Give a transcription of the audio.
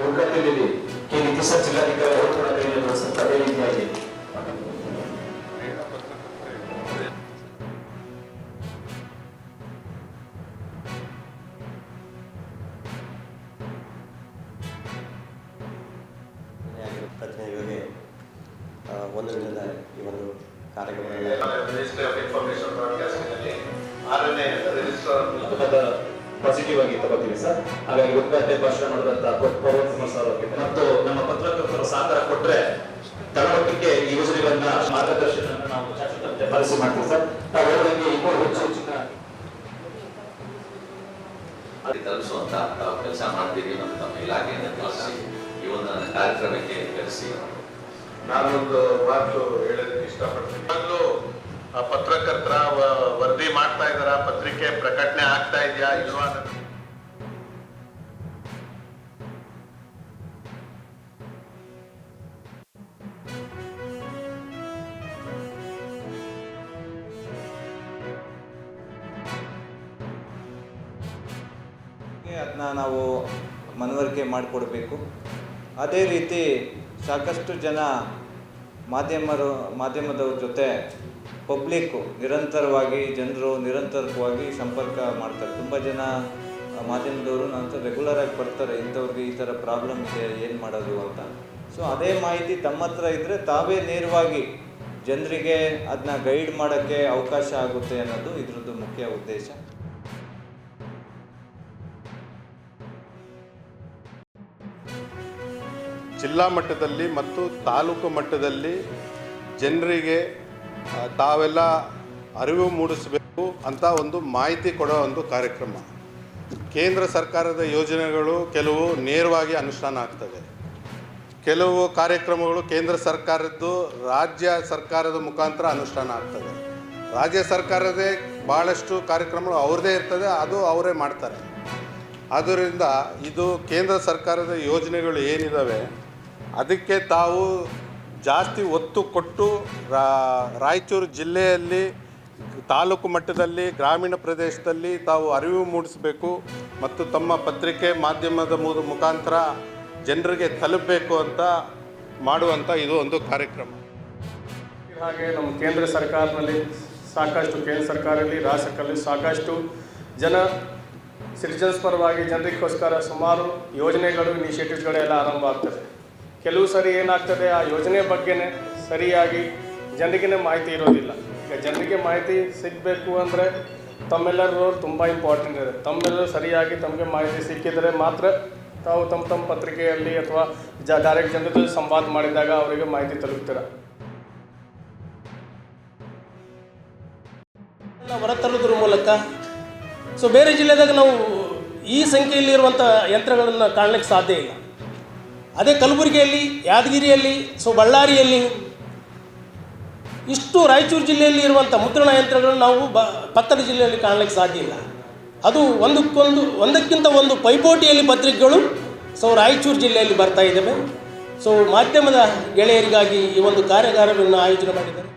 ಯುವಕರಲ್ಲಿ ಕೆ ಜಿಲ್ಲಾಧಿಕಾರಿ ಅವರು ಕೂಡ ಕೈಯಲ್ಲಿ ಅದೇ ರೀತಿಯಾಗಿ ಪ್ರತಿನಿಧಿಗಳಿಗೆ ಒಂದು ದಿನದ ಈ ಒಂದು ಕಾರ್ಯಕ್ರಮದಲ್ಲಿ ಪಾಸಿಟಿವ್ ಆಗಿ ತಗೋತೀವಿ ಸರ್. ಹಾಗಾಗಿ ಉದ್ಘಾಟನೆ ಭಾಷಣ ಮಾಡಿದಂತ ಪವನ್ ಕುಮಾರ್ ಸರ್ ಅವರಿಗೆ ಮತ್ತು ನಮ್ಮ ಪತ್ರಕರ್ತರು ಸಹಕಾರ ಕೊಟ್ಟರೆ ತಳಮಟ್ಟಕ್ಕೆ ಈ ಯೋಜನೆಗಳನ್ನ ಮಾರ್ಗದರ್ಶನ ನಾವು ಶಾಶ್ವತತೆ ಪಾಲಿಸಿ ಮಾಡ್ತೀವಿ ಸರ್. ನಾವು ಹೇಳಿದಂಗೆ ಇನ್ನೂ ಹೆಚ್ಚಿನ ತಲುಪಿಸುವಂತ ನಾವು ಕೆಲಸ ಮಾಡ್ತೀವಿ ಮತ್ತು ನಮ್ಮ ಇಲಾಖೆಯನ್ನು ಕಳಿಸಿ ಈ ಒಂದು ಕಾರ್ಯಕ್ರಮಕ್ಕೆ ಕರೆಸಿ ನಾನೊಂದು ಮಾತು ಹೇಳೋದಕ್ಕೆ ಇಷ್ಟಪಡ್ತೀನಿ. ಪತ್ರಕರ್ತರ ವರದಿ ಮಾಡ್ತಾ ಇದಾರ, ಪತ್ರಿಕೆ ಪ್ರಕಟಣೆ ಆಗ್ತಾ ಇದೆಯಾ ಇಲ್ವಾ ಅದನ್ನ ನಾವು ಮನವರಿಕೆ ಮಾಡಿಕೊಡ್ಬೇಕು. ಅದೇ ರೀತಿ ಸಾಕಷ್ಟು ಜನ ಮಾಧ್ಯಮದವ್ರ ಜೊತೆ ಪಬ್ಲಿಕ್ಕು ಜನರು ನಿರಂತರವಾಗಿ ಸಂಪರ್ಕ ಮಾಡ್ತಾರೆ. ತುಂಬ ಜನ ಮಾಧ್ಯಮದವರು ನನ್ನ ರೆಗ್ಯುಲರಾಗಿ ಬರ್ತಾರೆ, ಇಂಥವ್ರಿಗೆ ಈ ಥರ ಪ್ರಾಬ್ಲಮ್ ಇದೆ, ಏನು ಮಾಡೋದು ಅಂತ. ಸೊ ಅದೇ ಮಾಹಿತಿ ತಮ್ಮ ಹತ್ರ ಇದ್ದರೆ ತಾವೇ ನೇರವಾಗಿ ಜನರಿಗೆ ಅದನ್ನ ಗೈಡ್ ಮಾಡೋಕ್ಕೆ ಅವಕಾಶ ಆಗುತ್ತೆ ಅನ್ನೋದು ಇದ್ರದ್ದು ಮುಖ್ಯ ಉದ್ದೇಶ. ಜಿಲ್ಲಾ ಮಟ್ಟದಲ್ಲಿ ಮತ್ತು ತಾಲೂಕು ಮಟ್ಟದಲ್ಲಿ ಜನರಿಗೆ ತಾವೆಲ್ಲ ಅರಿವು ಮೂಡಿಸಬೇಕು ಅಂತ ಒಂದು ಮಾಹಿತಿ ಕೊಡೋ ಒಂದು ಕಾರ್ಯಕ್ರಮ. ಕೇಂದ್ರ ಸರ್ಕಾರದ ಯೋಜನೆಗಳು ಕೆಲವು ನೇರವಾಗಿ ಅನುಷ್ಠಾನ ಆಗ್ತದೆ, ಕೆಲವು ಕಾರ್ಯಕ್ರಮಗಳು ಕೇಂದ್ರ ಸರ್ಕಾರದ್ದು ರಾಜ್ಯ ಸರ್ಕಾರದ ಮುಖಾಂತರ ಅನುಷ್ಠಾನ ಆಗ್ತದೆ. ರಾಜ್ಯ ಸರ್ಕಾರದೇ ಭಾಳಷ್ಟು ಕಾರ್ಯಕ್ರಮಗಳು ಅವ್ರದ್ದೇ ಇರ್ತದೆ, ಅದು ಅವರೇ ಮಾಡ್ತಾರೆ. ಆದ್ದರಿಂದ ಇದು ಕೇಂದ್ರ ಸರ್ಕಾರದ ಯೋಜನೆಗಳು ಏನಿದ್ದಾವೆ ಅದಕ್ಕೆ ತಾವು ಜಾಸ್ತಿ ಒತ್ತು ಕೊಟ್ಟು ರಾಯಚೂರು ಜಿಲ್ಲೆಯಲ್ಲಿ ತಾಲೂಕು ಮಟ್ಟದಲ್ಲಿ ಗ್ರಾಮೀಣ ಪ್ರದೇಶದಲ್ಲಿ ತಾವು ಅರಿವು ಮೂಡಿಸಬೇಕು ಮತ್ತು ತಮ್ಮ ಪತ್ರಿಕೆ ಮಾಧ್ಯಮದ ಮುಖಾಂತರ ಜನರಿಗೆ ತಲುಪಬೇಕು ಅಂತ ಮಾಡುವಂಥ ಇದು ಒಂದು ಕಾರ್ಯಕ್ರಮ. ಹಾಗೆ ನಮ್ಮ ಕೇಂದ್ರ ಸರ್ಕಾರದಲ್ಲಿ ಕೇಂದ್ರ ಸರ್ಕಾರದಲ್ಲಿ ರಾಜ್ಯ ಸರ್ಕಾರದಲ್ಲಿ ಸಾಕಷ್ಟು ಸಿಟಿಜನ್ಸ್ ಪರವಾಗಿ ಜನರಿಗೋಸ್ಕರ ಸುಮಾರು ಯೋಜನೆಗಳು ಇನಿಷಿಯೇಟಿವ್ಸ್ಗಳೆಲ್ಲ ಆರಂಭ ಆಗ್ತದೆ. ಕೆಲವು ಸರಿ ಏನಾಗ್ತದೆ, ಆ ಯೋಜನೆ ಬಗ್ಗೆನೇ ಸರಿಯಾಗಿ ಜನರಿಗೆ ಮಾಹಿತಿ ಇರೋದಿಲ್ಲ. ಈಗ ಜನರಿಗೆ ಮಾಹಿತಿ ಸಿಗಬೇಕು ಅಂದರೆ ತಮ್ಮೆಲ್ಲರೂ ತುಂಬ ಇಂಪಾರ್ಟೆಂಟ್ ಇದೆ. ತಮ್ಮೆಲ್ಲರೂ ಸರಿಯಾಗಿ ತಮಗೆ ಮಾಹಿತಿ ಸಿಕ್ಕಿದರೆ ಮಾತ್ರ ತಾವು ತಮ್ಮ ಪತ್ರಿಕೆಯಲ್ಲಿ ಅಥವಾ ಡೈರೆಕ್ಟ್ ಜನರ ಜೊತೆ ಸಂವಾದ ಮಾಡಿದಾಗ ಅವರಿಗೆ ಮಾಹಿತಿ ತಲುಪ್ತೀರ. ಹೊರತರೋದ್ರ ಮೂಲಕ ಬೇರೆ ಜಿಲ್ಲೆದಾಗ ನಾವು ಈ ಸಂಖ್ಯೆಯಲ್ಲಿರುವಂಥ ಯಂತ್ರಗಳನ್ನು ಕಾಣಲಿಕ್ಕೆ ಸಾಧ್ಯ ಇಲ್ಲ. ಅದೇ ಕಲಬುರಗಿಯಲ್ಲಿ, ಯಾದಗಿರಿಯಲ್ಲಿ, ಬಳ್ಳಾರಿಯಲ್ಲಿ ಇಷ್ಟು ರಾಯಚೂರು ಜಿಲ್ಲೆಯಲ್ಲಿ ಇರುವಂಥ ಮುದ್ರಣ ಯಂತ್ರಗಳನ್ನು ನಾವು ಪಕ್ಕದ ಜಿಲ್ಲೆಯಲ್ಲಿ ಕಾಣಲಿಕ್ಕೆ ಸಾಧ್ಯ ಇಲ್ಲ. ಅದು ಒಂದಕ್ಕಿಂತ ಒಂದು ಪೈಪೋಟಿಯಲ್ಲಿ ಪತ್ರಿಕೆಗಳು ರಾಯಚೂರು ಜಿಲ್ಲೆಯಲ್ಲಿ ಬರ್ತಾ ಇದ್ದಾವೆ. ಮಾಧ್ಯಮದ ಗೆಳೆಯರಿಗಾಗಿ ಈ ಒಂದು ಕಾರ್ಯಾಗಾರವನ್ನು ಆಯೋಜನೆ ಮಾಡಿದ್ದಾರೆ.